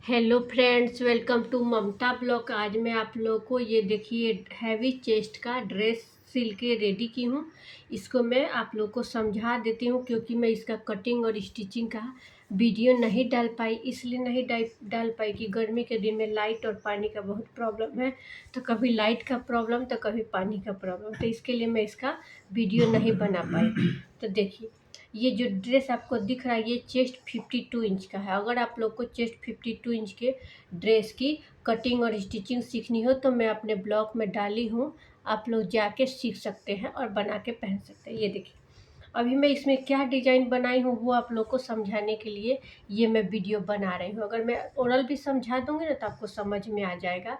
Hello friends, welcome to Mamta blog. आज मैं आप लोगों को ये देखिए हैवी चेस्ट का ड्रेस सिल के रेडी की हूँ। इसको मैं आप लोगों को समझा देती हूँ क्योंकि मैं इसका कटिंग और स्टिचिंग का वीडियो नहीं डाल पाई। इसलिए नहीं डाल पाई कि गर्मी के दिन में लाइट और पानी का बहुत प्रॉब्लम है। तो कभी लाइट का प्रॉब्लम तो कभी पानी का प्रॉब्लम, तो इसके लिए मैं इसका वीडियो नहीं बना पाई। तो देखिए, ये जो ड्रेस आपको दिख रहा है ये चेस्ट 52 इंच का है। अगर आप लोग को चेस्ट 52 इंच के ड्रेस की कटिंग और स्टिचिंग सीखनी हो तो मैं अपने ब्लॉग में डाली हूँ, आप लोग जाके सीख सकते हैं और बना के पहन सकते हैं। ये देखिए, अभी मैं इसमें क्या डिज़ाइन बनाई हूँ वो आप लोग को समझाने के लिए ये मैं वीडियो बना रही हूँ। अगर मैं ओरल भी समझा दूँगी ना तो आपको समझ में आ जाएगा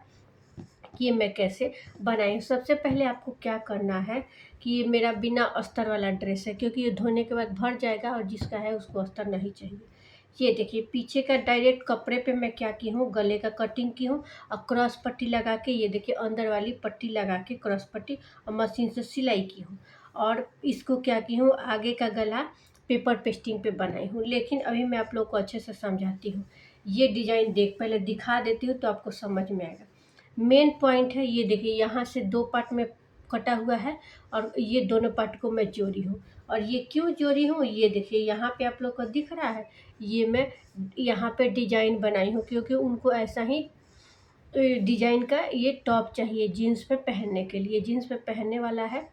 कि ये मैं कैसे बनाई हूँ। सबसे पहले आपको क्या करना है कि ये मेरा बिना अस्तर वाला ड्रेस है, क्योंकि ये धोने के बाद भर जाएगा और जिसका है उसको अस्तर नहीं चाहिए। ये देखिए, पीछे का डायरेक्ट कपड़े पे मैं क्या की हूँ, गले का कटिंग की हूँ और क्रॉस पट्टी लगा के, ये देखिए अंदर वाली पट्टी लगा के क्रॉस पट्टी और मशीन से सिलाई की हूँ। और इसको क्या की हूँ, आगे का गला पेपर पेस्टिंग पे बनाई हूँ। लेकिन अभी मैं आप लोग को अच्छे से समझाती हूँ। ये डिज़ाइन पहले दिखा देती हूँ तो आपको समझ में आएगा। मेन पॉइंट है, ये देखिए यहाँ से दो पार्ट में कटा हुआ है और ये दोनों पार्ट को मैं जोड़ी हूँ। और ये क्यों जोड़ी हूँ, ये देखिए यहाँ पे आप लोग को दिख रहा है। ये मैं यहाँ पे डिजाइन बनाई हूँ क्योंकि उनको ऐसा ही डिजाइन का ये टॉप चाहिए जीन्स पे पहनने के लिए, जीन्स पे पहनने वाला है।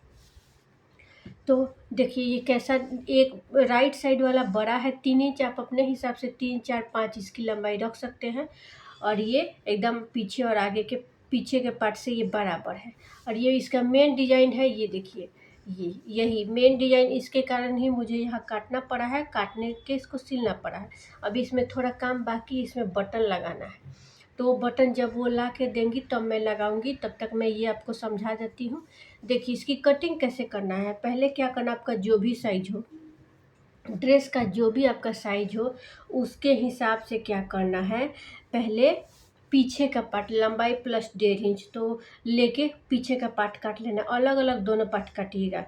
तो देखिए ये कैसा, एक राइट साइड वाला बड़ा है 3 इंच, आप अपने हिसाब से 3 4 5 इसकी लंबाई रख सकते हैं। और ये एकदम पीछे और आगे के पीछे के पार्ट से ये बराबर है। और ये इसका मेन डिजाइन है, ये देखिए, ये यही मेन डिजाइन, इसके कारण ही मुझे यहाँ काटना पड़ा है, काटने के इसको सिलना पड़ा है। अभी इसमें थोड़ा काम बाकी, इसमें बटन लगाना है। तो वो बटन जब वो ला के देंगी तब मैं लगाऊंगी, तब तक मैं ये आपको समझा देती हूँ। देखिए इसकी कटिंग कैसे करना है। पहले क्या करना, आपका जो भी साइज हो, ड्रेस का जो भी आपका साइज हो उसके हिसाब से क्या करना है, पहले पीछे का पार्ट लंबाई प्लस 1.5 इंच तो लेके पीछे का पार्ट काट लेना। अलग अलग दोनों पार्ट काटिएगा।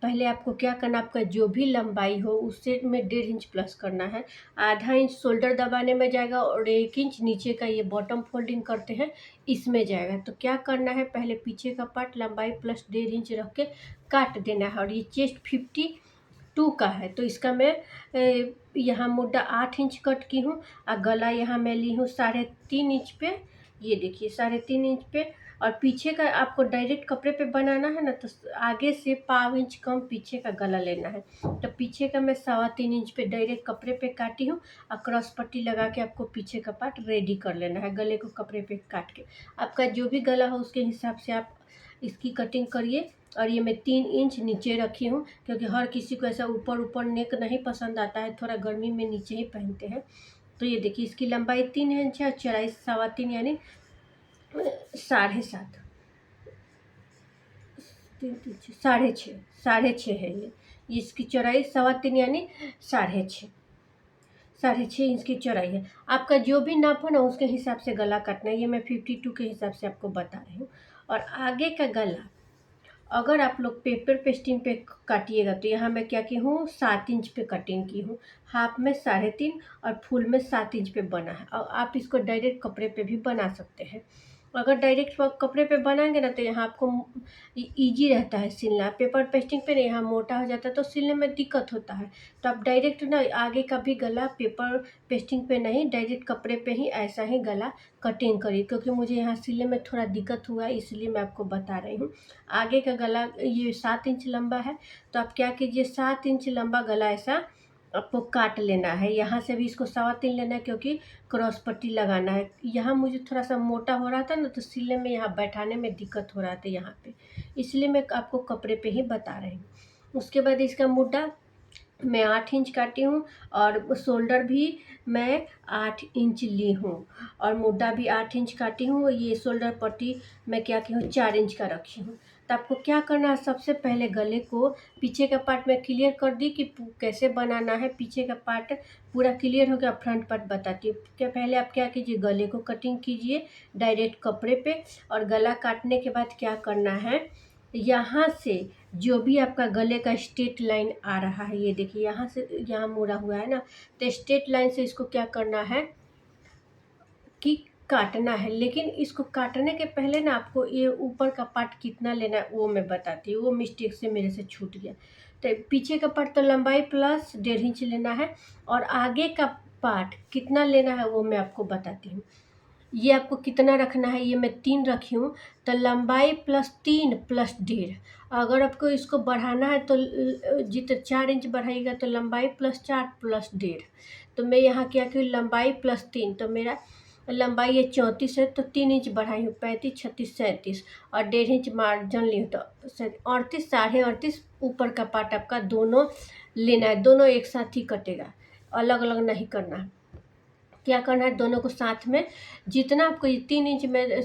पहले आपको क्या करना, आपका जो भी लंबाई हो उससे में 1.5 इंच प्लस करना है। आधा इंच शोल्डर दबाने में जाएगा और 1 इंच नीचे का ये बॉटम फोल्डिंग करते हैं इसमें जाएगा। तो क्या करना है, पहले पीछे का पार्ट लंबाई प्लस 1.5 इंच रख के काट देना है। और ये चेस्ट 52 का है तो इसका मैं यहाँ मुड्डा 8 इंच कट की हूँ और गला यहाँ मैं ली हूँ 3.5 इंच पे। ये देखिए 3.5 इंच पे। और पीछे का आपको डायरेक्ट कपड़े पे बनाना है ना तो आगे से 1/4 इंच कम पीछे का गला लेना है। तो पीछे का मैं 3.25 इंच पे डायरेक्ट कपड़े पे काटी हूँ और क्रॉस पट्टी लगा के आपको पीछे का पार्ट रेडी कर लेना है, गले को कपड़े पे काट के। आपका जो भी गला हो उसके हिसाब से आप इसकी कटिंग करिए। और ये मैं 3 इंच नीचे रखी हूँ क्योंकि हर किसी को ऐसा ऊपर ऊपर नेक नहीं पसंद आता है, थोड़ा गर्मी में नीचे ही पहनते हैं। तो ये देखिए इसकी लंबाई 3 इंच है और चौड़ाई 3.25 यानी 7.5, 3 3 6 है ये। इसकी चौड़ाई 3.25 यानी 6.5, 6.5 इंच की चौड़ाई है। आपका जो भी नाप हो ना उसके हिसाब से गला काटना है। ये मैं 52 के हिसाब से आपको बता रही हूँ। और आगे का गला अगर आप लोग पेपर पेस्टिंग पे काटिएगा तो यहाँ मैं क्या की हूँ, 7 इंच पे कटिंग की हूँ। हाफ में 3.5 और फुल में 7 इंच पे बना है। और आप इसको डायरेक्ट कपड़े पे भी बना सकते हैं। अगर डायरेक्ट कपड़े पे बनाएंगे ना तो यहाँ आपको इजी रहता है सिलना। पेपर पेस्टिंग पे ना यहाँ मोटा हो जाता है तो सिलने में दिक्कत होता है। तो आप डायरेक्ट ना आगे का भी गला पेपर पेस्टिंग पे नहीं, डायरेक्ट कपड़े पे ही ऐसा ही गला कटिंग करिए। क्योंकि मुझे यहाँ सिलने में थोड़ा दिक्कत हुआ है इसलिए मैं आपको बता रही हूँ। आगे का गला ये 7 इंच लंबा है तो आप क्या कीजिए, 7 इंच लंबा गला ऐसा आपको काट लेना है। यहाँ से भी इसको 3.25 लेना है क्योंकि क्रॉस पट्टी लगाना है। यहाँ मुझे थोड़ा सा मोटा हो रहा था ना तो सिलने में यहाँ बैठाने में दिक्कत हो रहा था यहाँ पे, इसलिए मैं आपको कपड़े पे ही बता रही हूँ। उसके बाद इसका मुड्डा मैं 8 इंच काटी हूँ और शोल्डर भी मैं 8 इंच ली हूँ और मुड्डा भी 8 इंच काटी हूँ। ये शोल्डर पट्टी मैं क्या की हूँ, 4 इंच का रखी हूँ। तो आपको क्या करना है, सबसे पहले गले को पीछे का पार्ट में क्लियर कर दी कि कैसे बनाना है। पीछे का पार्ट पूरा क्लियर हो गया, फ्रंट पार्ट बताती हूँ। क्या पहले आप क्या कीजिए, गले को कटिंग कीजिए डायरेक्ट कपड़े पे। और गला काटने के बाद क्या करना है, यहाँ से जो भी आपका गले का स्ट्रेट लाइन आ रहा है, ये देखिए यहाँ से यहाँ मुड़ा हुआ है ना, तो स्ट्रेट लाइन से इसको क्या करना है, कि काटना है। लेकिन इसको काटने के पहले ना आपको ये ऊपर का पार्ट कितना लेना है वो मैं बताती हूँ, वो मिस्टेक से मेरे से छूट गया। तो पीछे का पार्ट तो लंबाई प्लस 1.5 इंच लेना है, और आगे का पार्ट कितना लेना है वो मैं आपको बताती हूँ। ये आपको कितना रखना है, ये मैं 3 रखी हूँ, तो लंबाई प्लस 3 प्लस 1.5। अगर आपको इसको बढ़ाना है तो जितना 4 इंच बढ़ाइएगा तो लंबाई प्लस 4 प्लस 1.5। तो मैं यहाँ क्या की लंबाई प्लस 3, तो मेरा लंबाई ये 34 है, तो 3 इंच बढ़ाई हूँ, 35, 36, 37, और 1.5 इंच मार्जिन ली हूँ, तो 38, 38.5 ऊपर का पार्ट आपका दोनों लेना है। दोनों एक साथ ही कटेगा, अलग अलग नहीं करना है। क्या करना है, दोनों को साथ में, जितना आपको ये 3 इंच में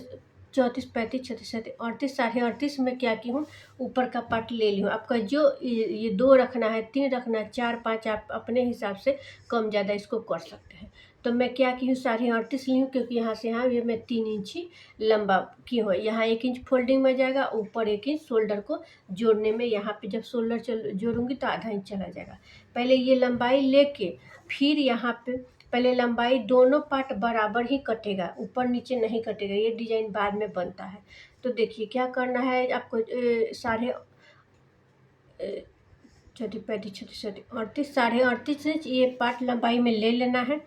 34, 35, 36, 37, 38, 38.5 में क्या की हूँ, ऊपर का पार्ट ले ली हूँ। आपका जो ये 2 रखना है, 3 रखना है, 4, 5 आप अपने हिसाब से कम ज़्यादा इसको कर सकते हैं। तो मैं क्या की हूँ, 38.5 ली हूँ, क्योंकि यहाँ से यहाँ ये मैं 3 इंच ही लंबा की हूँ। यहाँ 1 इंच फोल्डिंग में जाएगा, ऊपर 1 इंच शोल्डर को जोड़ने में, यहाँ पे जब शोल्डर जोड़ूंगी तो आधा इंच चला जाएगा। पहले ये लंबाई लेके फिर यहाँ पे पहले लंबाई दोनों पार्ट बराबर ही कटेगा, ऊपर नीचे नहीं कटेगा, ये डिजाइन बाद में बनता है। तो देखिए क्या करना है आपको, 38 इंच ये पार्ट लंबाई में ले लेना है।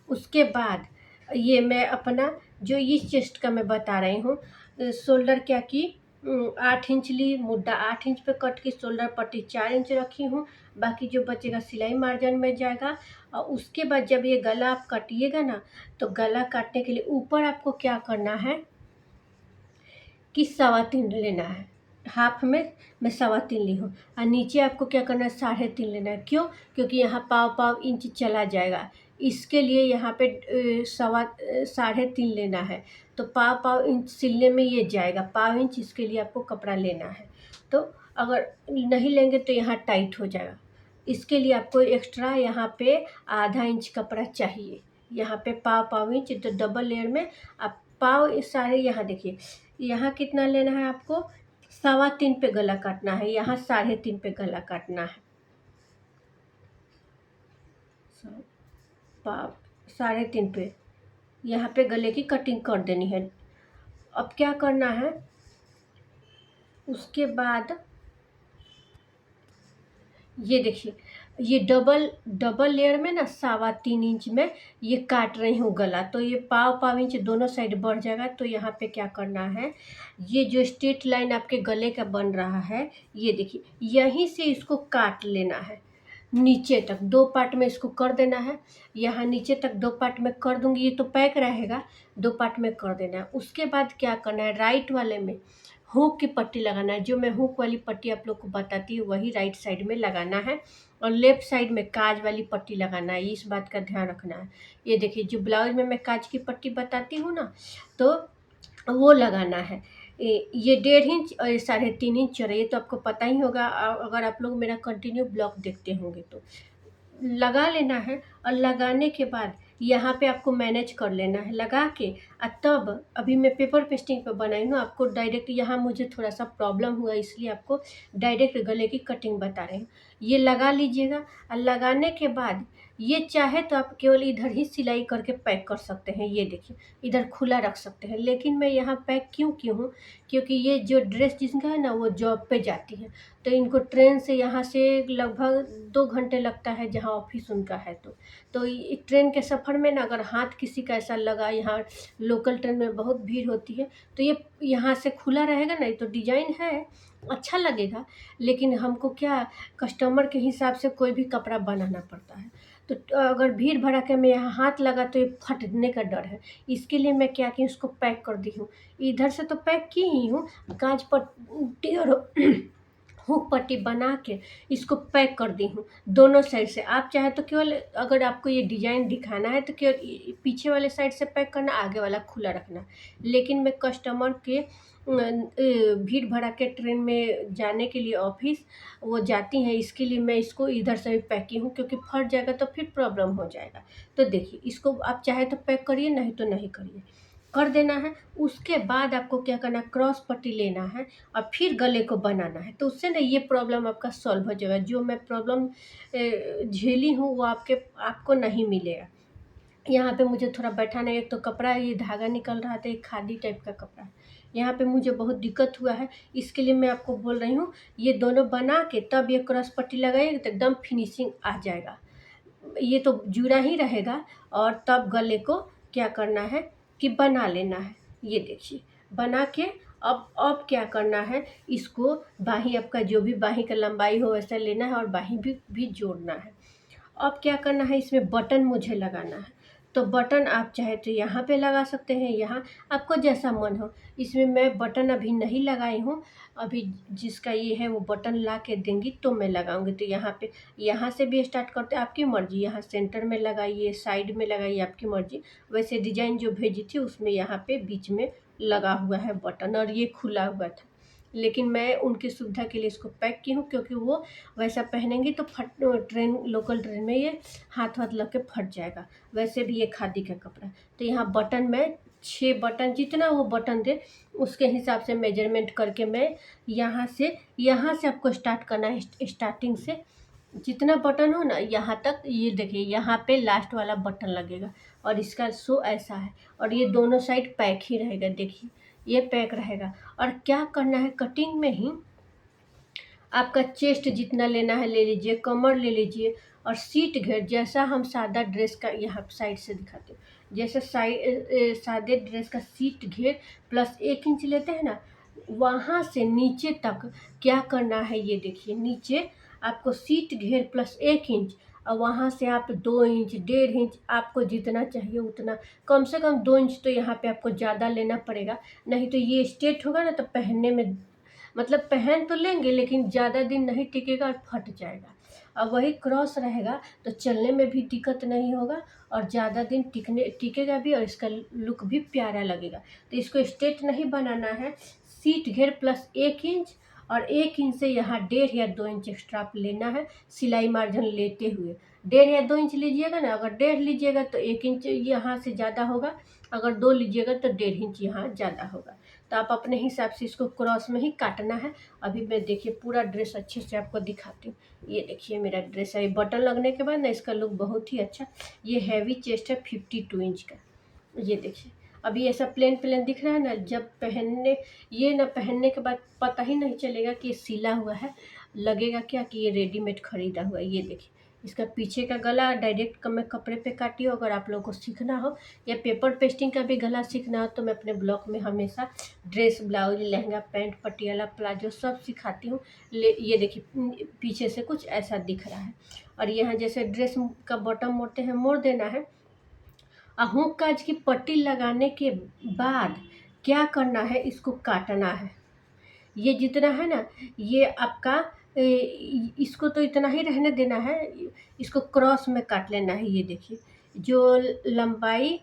उसके बाद ये मैं अपना जो इस चेस्ट का मैं बता रही हूँ, शोल्डर क्या की 8 इंच ली, मुद्दा 8 इंच पे कट की, शोल्डर पट्टी 4 इंच रखी हूँ। बाकी जो बचेगा सिलाई मार्जिन में जाएगा। और उसके बाद जब ये गला आप काटिएगा ना, तो गला काटने के लिए ऊपर आपको क्या करना है कि 3.25 लेना है। हाफ में मैं 3.25 ली हूँ, और नीचे आपको क्या करना है 3.5 लेना है। क्यों? क्योंकि यहाँ पाव इंच चला जाएगा, इसके लिए यहाँ पे 3.5 लेना है। तो पाव इंच सिलने में ये जाएगा, पाव इंच, इसके लिए आपको कपड़ा लेना है। तो अगर नहीं लेंगे तो यहाँ टाइट हो जाएगा, इसके लिए आपको एक्स्ट्रा यहाँ पे आधा इंच कपड़ा चाहिए। यहाँ पे पाव इंच, तो डबल लेयर में आप पाव सारे, यहाँ देखिए यहाँ कितना लेना है आपको, 3.25 पे गला काटना है, यहाँ 3.5 पे गला काटना है। पाव 3.5 पे यहाँ पे गले की कटिंग कर देनी है। अब क्या करना है, उसके बाद ये देखिए, ये डबल लेयर में ना 3.25 इंच में ये काट रही हूँ गला, तो ये पाव इंच दोनों साइड बढ़ जाएगा। तो यहाँ पे क्या करना है, ये जो स्ट्रेट लाइन आपके गले का बन रहा है, ये देखिए यहीं से इसको काट लेना है, नीचे तक 2 पार्ट में इसको कर देना है। यहाँ नीचे तक 2 पार्ट में कर दूंगी, ये तो पैक रहेगा, 2 पार्ट में कर देना है। उसके बाद क्या करना है, राइट वाले में हुक की पट्टी लगाना है। जो मैं हुक वाली पट्टी आप लोग को बताती हूँ वही राइट साइड में लगाना है, और लेफ्ट साइड में काज वाली पट्टी लगाना है, इस बात का ध्यान रखना है। ये देखिए जो ब्लाउज में मैं काज की पट्टी बताती हूँ ना, तो वो लगाना है। ये 1.5 इंच और ये 3.5 इंच चौड़ाई, तो आपको पता ही होगा अगर आप लोग मेरा कंटिन्यू ब्लॉग देखते होंगे तो। लगा लेना है, और लगाने के बाद यहाँ पे आपको मैनेज कर लेना है लगा के। तब अभी मैं पेपर पेस्टिंग पे बनाई हूँ, आपको डायरेक्ट यहाँ मुझे थोड़ा सा प्रॉब्लम हुआ, इसलिए आपको डायरेक्ट गले की कटिंग बता रही हूँ। ये लगा लीजिएगा, और लगाने के बाद ये चाहे तो आप केवल इधर ही सिलाई करके पैक कर सकते हैं। ये देखिए इधर खुला रख सकते हैं, लेकिन मैं यहाँ पैक क्यों की हूँ, क्योंकि ये जो ड्रेस जिसका है ना वो जॉब पे जाती है, तो इनको ट्रेन से यहाँ से लगभग 2 घंटे लगता है, जहाँ ऑफिस उनका है। तो ट्रेन के सफ़र में ना अगर हाथ किसी का ऐसा लगा, यहाँ लोकल ट्रेन में बहुत भीड़ होती है, तो ये यहाँ से खुला रहेगा ना, तो डिजाइन है अच्छा लगेगा, लेकिन हमको क्या कस्टमर के हिसाब से कोई भी कपड़ा बनाना पड़ता है। तो अगर भीड़ भड़ाके में यहाँ हाथ लगा तो ये फटने का डर है, इसके लिए मैं क्या की उसको पैक कर दी हूँ। इधर से तो पैक की ही हूँ, कांच पट्टी और हुक पट्टी बना के इसको पैक कर दी हूँ दोनों साइड से। आप चाहे तो केवल अगर आपको ये डिज़ाइन दिखाना है तो केवल पीछे वाले साइड से पैक करना, आगे वाला खुला रखना। लेकिन मैं कस्टमर के भीड़ भड़ाके ट्रेन में जाने के लिए ऑफिस वो जाती हैं, इसके लिए मैं इसको इधर से भी पैक की हूँ, क्योंकि फट जाएगा तो फिर प्रॉब्लम हो जाएगा। तो देखिए इसको आप चाहे तो पैक करिए, नहीं तो नहीं करिए, कर देना है। उसके बाद आपको क्या करना है, क्रॉस पट्टी लेना है और फिर गले को बनाना है। तो उससे ना ये प्रॉब्लम आपका सॉल्व हो जाएगा। जो मैं प्रॉब्लम झेली हूँ वो आपको नहीं मिलेगा। यहाँ पे मुझे थोड़ा बैठाना, एक तो कपड़ा ये धागा निकल रहा था, एक खादी टाइप का कपड़ा है, यहाँ पे मुझे बहुत दिक्कत हुआ है। इसके लिए मैं आपको बोल रही हूँ ये दोनों बना के तब ये क्रॉस पट्टी लगाइए तो एकदम फिनिशिंग आ जाएगा। ये तो जुड़ा ही रहेगा। और तब गले को क्या करना है कि बना लेना है। ये देखिए बना के अब क्या करना है, इसको बाही आपका जो भी बाही का लंबाई हो वैसा लेना है और बाही भी जोड़ना है। अब क्या करना है, इसमें बटन मुझे लगाना है। तो बटन आप चाहे तो यहाँ पे लगा सकते हैं, यहाँ आपको जैसा मन हो। इसमें मैं बटन अभी नहीं लगाई हूँ, अभी जिसका ये है वो बटन ला के देंगी तो मैं लगाऊंगी। तो यहाँ पे यहाँ से भी स्टार्ट करते हैं, आपकी मर्जी। यहाँ सेंटर में लगाइए, साइड में लगाइए, आपकी मर्जी। वैसे डिजाइन जो भेजी थी उसमें यहाँ पे बीच में लगा हुआ है बटन और ये खुला हुआ था, लेकिन मैं उनकी सुविधा के लिए इसको पैक की हूँ, क्योंकि वो वैसा पहनेंगी तो लोकल ट्रेन में ये हाथ लग के फट जाएगा। वैसे भी ये खादी का कपड़ा। तो यहाँ बटन में 6 बटन, जितना वो बटन दे उसके हिसाब से मेजरमेंट करके मैं यहाँ से आपको स्टार्ट करना है। स्टार्टिंग से जितना बटन हो ना यहाँ तक, ये देखिए यहाँ पे लास्ट वाला बटन लगेगा और इसका शो ऐसा है। और ये दोनों साइड पैक ही रहेगा, देखिए ये पैक रहेगा। और क्या करना है, कटिंग में ही आपका चेस्ट जितना लेना है ले लीजिए, कमर ले लीजिए। और सीट घेर जैसा हम सादा ड्रेस का, यहाँ साइड से दिखाते हैं, जैसे सादे ड्रेस का सीट घेर प्लस 1 इंच लेते हैं ना, वहाँ से नीचे तक क्या करना है, ये देखिए नीचे आपको सीट घेर प्लस 1 इंच, और वहाँ से आप 2 इंच 1.5 इंच आपको जितना चाहिए उतना, कम से कम 2 इंच तो यहाँ पे आपको ज़्यादा लेना पड़ेगा। नहीं तो ये स्ट्रेट होगा ना तो पहनने में, मतलब पहन तो लेंगे लेकिन ज़्यादा दिन नहीं टिकेगा और फट जाएगा। और वही क्रॉस रहेगा तो चलने में भी दिक्कत नहीं होगा और ज़्यादा दिन टिकेगा भी और इसका लुक भी प्यारा लगेगा। तो इसको स्ट्रेट नहीं बनाना है, सीट घेर प्लस 1 इंच और 1 इंच से यहाँ 1.5 या 2 इंच एक्स्ट्रा आप लेना है, सिलाई मार्जिन लेते हुए। 1.5 या 2 इंच लीजिएगा ना, अगर 1.5 लीजिएगा तो 1 इंच यहाँ से ज़्यादा होगा, अगर 2 लीजिएगा तो 1.5 इंच यहाँ ज़्यादा होगा। तो आप अपने हिसाब से इसको क्रॉस में ही काटना है। अभी मैं देखिए पूरा ड्रेस अच्छे से आपको दिखाती हूँ। ये देखिए मेरा ड्रेस है, बटन लगने के बाद ना इसका लुक बहुत ही अच्छा। ये हैवी चेस्ट है 52 इंच का। ये देखिए अभी ऐसा प्लेन प्लेन दिख रहा है ना, जब पहनने के बाद पता ही नहीं चलेगा कि ये सिला हुआ है, लगेगा क्या कि ये रेडीमेड खरीदा हुआ है। ये देखिए इसका पीछे का गला डायरेक्ट मैं कपड़े पे काटी हूँ। अगर आप लोगों को सीखना हो या पेपर पेस्टिंग का भी गला सीखना हो तो मैं अपने ब्लॉग में हमेशा dress, blouse, lehenga, pant, Patiala, palazzo सब सिखाती हूँ। ये देखिए पीछे से कुछ ऐसा दिख रहा है। और यहाँ जैसे ड्रेस का बॉटम मोड़ते हैं, मोड़ देना है। हुक काज की पट्टी लगाने के बाद क्या करना है, इसको काटना है। ये जितना है ना ये आपका इसको तो इतना ही रहने देना है, इसको क्रॉस में काट लेना है। ये देखिए जो लंबाई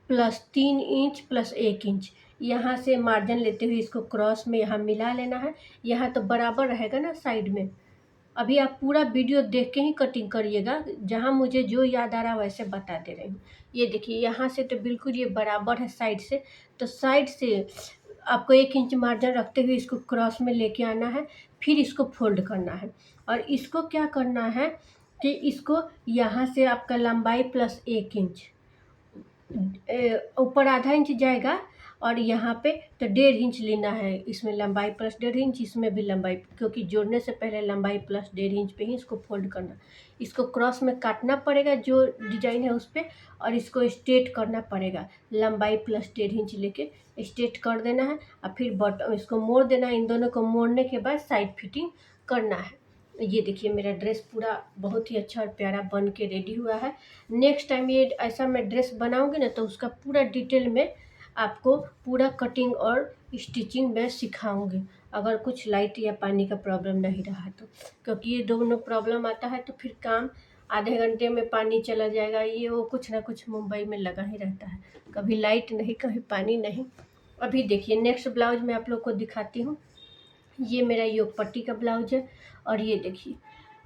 प्लस 3 इंच प्लस 1 इंच यहाँ से मार्जिन लेते हुए इसको क्रॉस में यहाँ मिला लेना है। यहाँ तो बराबर रहेगा ना साइड में। अभी आप पूरा वीडियो देख के ही कटिंग करिएगा, जहाँ मुझे जो याद आ रहा है वैसे बता दे रही हूँ। ये देखिए यहाँ से तो बिल्कुल ये बराबर है साइड से, तो साइड से आपको 1 इंच मार्जिन रखते हुए इसको क्रॉस में लेके आना है, फिर इसको फोल्ड करना है। और इसको क्या करना है कि इसको यहाँ से आपका लंबाई प्लस 1 इंच ऊपर आधा इंच जाएगा और यहाँ पे तो 1.5 इंच लेना है, इसमें लंबाई प्लस 1.5 इंच, इसमें भी लंबाई, क्योंकि जोड़ने से पहले लंबाई प्लस 1.5 इंच पे ही इसको फोल्ड करना। इसको क्रॉस में काटना पड़ेगा जो डिजाइन है उस पर, और इसको स्ट्रेट करना पड़ेगा। लंबाई प्लस 1.5 इंच लेके स्ट्रेट कर देना है और फिर बटन इसको मोड़ देना है। इन दोनों को मोड़ने के बाद साइड फिटिंग करना है। ये देखिए मेरा ड्रेस पूरा बहुत ही अच्छा और प्यारा बन के रेडी हुआ है। नेक्स्ट टाइम ये ऐसा मैं ड्रेस बनाऊंगी ना तो उसका पूरा डिटेल में आपको पूरा कटिंग और स्टिचिंग में सिखाऊंगी, अगर कुछ लाइट या पानी का प्रॉब्लम नहीं रहा तो, क्योंकि ये दोनों प्रॉब्लम आता है तो फिर काम आधे घंटे में पानी चला जाएगा। ये वो कुछ ना कुछ मुंबई में लगा ही रहता है, कभी लाइट नहीं कभी पानी नहीं। अभी देखिए नेक्स्ट ब्लाउज मैं आप लोग को दिखाती हूँ। ये मेरा योग पट्टी का ब्लाउज है। और ये देखिए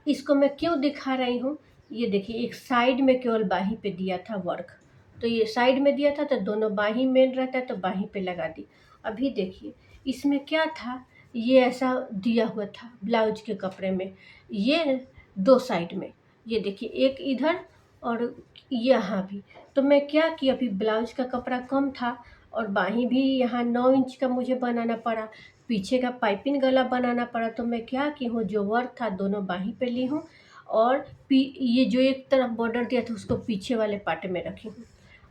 इसको मैं क्यों दिखा रही हूँ, ये देखिए एक साइड में केवल बाही पे दिया था वर्क, तो ये साइड में दिया था तो दोनों बाही मेन रहता है तो बाही पे लगा दी। अभी देखिए इसमें क्या था, ये ऐसा दिया हुआ था ब्लाउज के कपड़े में, ये 2 साइड में, ये देखिए एक इधर और यहाँ भी। तो मैं क्या कि अभी ब्लाउज का कपड़ा कम था और बाहीं भी यहाँ 9 इंच का मुझे बनाना पड़ा, पीछे का पाइपिंग गला बनाना पड़ा। तो मैं क्या की हूँ, जो वर्क था दोनों बाहीं पे ली हूँ और ये जो एक तरफ बॉर्डर दिया था उसको पीछे वाले पार्ट में रखी हूँ।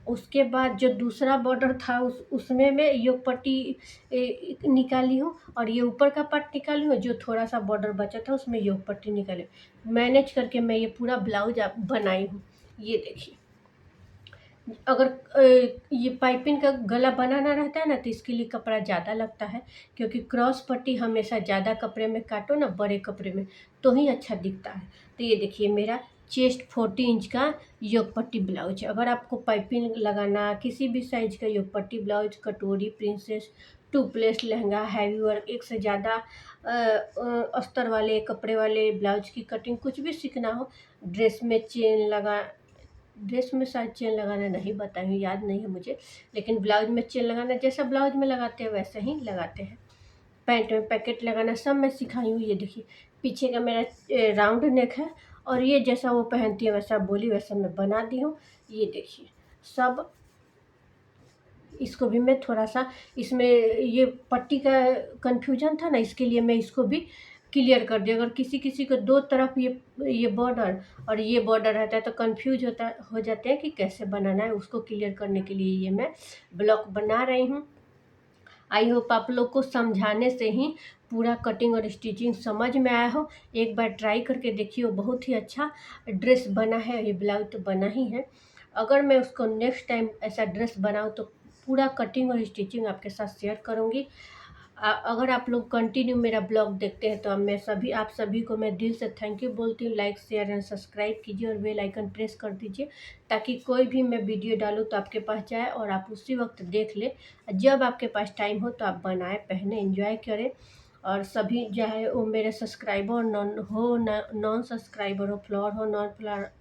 उसके बाद जो दूसरा बॉर्डर था उसमें मैं योग पट्टी निकाली हूँ और ये ऊपर का पार्ट निकाली हूँ, जो थोड़ा सा बॉर्डर बचा था उसमें योग पट्टी निकाली। मैनेज करके मैं ये पूरा ब्लाउज आप बनाई हूँ। ये देखिए, अगर ये पाइपिंग का गला बनाना रहता है ना तो इसके लिए कपड़ा ज़्यादा लगता है, क्योंकि क्रॉस पट्टी हमेशा ज़्यादा कपड़े में काटो ना, बड़े कपड़े में, तो ही अच्छा दिखता है। तो ये देखिए मेरा चेस्ट 40 इंच का योग पट्टी ब्लाउज है। अगर आपको पाइपिंग लगाना, किसी भी साइज का योग पट्टी ब्लाउज, कटोरी, princess, two place lehenga, heavy work, एक से ज़्यादा अस्तर वाले कपड़े वाले ब्लाउज की कटिंग कुछ भी सीखना हो, ड्रेस में चेन लगा, ड्रेस में शायद चेन लगाना नहीं बताई हूँ, याद नहीं है मुझे, लेकिन ब्लाउज में चेन लगाना जैसा ब्लाउज में लगाते हैं वैसे ही लगाते हैं। पैंट में पैकेट लगाना सब मैं सिखाई हूँ। ये देखिए पीछे का मेरा राउंड नेक है और ये जैसा वो पहनती है वैसा बोली वैसा मैं बना दी हूँ। ये देखिए सब, इसको भी मैं थोड़ा सा, इसमें ये पट्टी का कन्फ्यूजन था ना, इसके लिए मैं इसको भी क्लियर कर दी। अगर किसी किसी को दो तरफ ये बॉर्डर और ये बॉर्डर रहता है तो कंफ्यूज हो जाते हैं कि कैसे बनाना है, उसको क्लियर करने के लिए ये मैं ब्लॉक बना रही हूँ। आई होप आप लोग को समझाने से ही पूरा कटिंग और स्टिचिंग समझ में आया हो। एक बार ट्राई करके देखिए, बहुत ही अच्छा ड्रेस बना है। ये ब्लाउज तो बना ही है। अगर मैं उसको नेक्स्ट टाइम ऐसा ड्रेस बनाऊँ तो पूरा कटिंग और स्टिचिंग आपके साथ शेयर करूँगी। अगर आप लोग कंटिन्यू मेरा ब्लॉग देखते हैं तो आप सभी को मैं दिल से थैंक यू बोलती हूँ। लाइक, शेयर एंड सब्सक्राइब कीजिए और बेल आइकन प्रेस कर दीजिए, ताकि कोई भी मैं वीडियो डालूँ तो आपके पास जाए और आप उसी वक्त देख लें। जब आपके पास टाइम हो तो आप बनाएं, पहने, एंजॉय करें। और सभी चाहे वो मेरे सब्सक्राइबर नॉन सब्सक्राइबर हो, फ्लॉवर हो, नॉन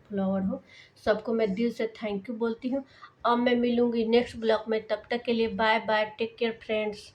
फ्लॉवर हो, सबको मैं दिल से थैंक यू बोलती हूँ। अब मैं मिलूँगी नेक्स्ट ब्लॉग में, तब तक के लिए bye bye, take care friends.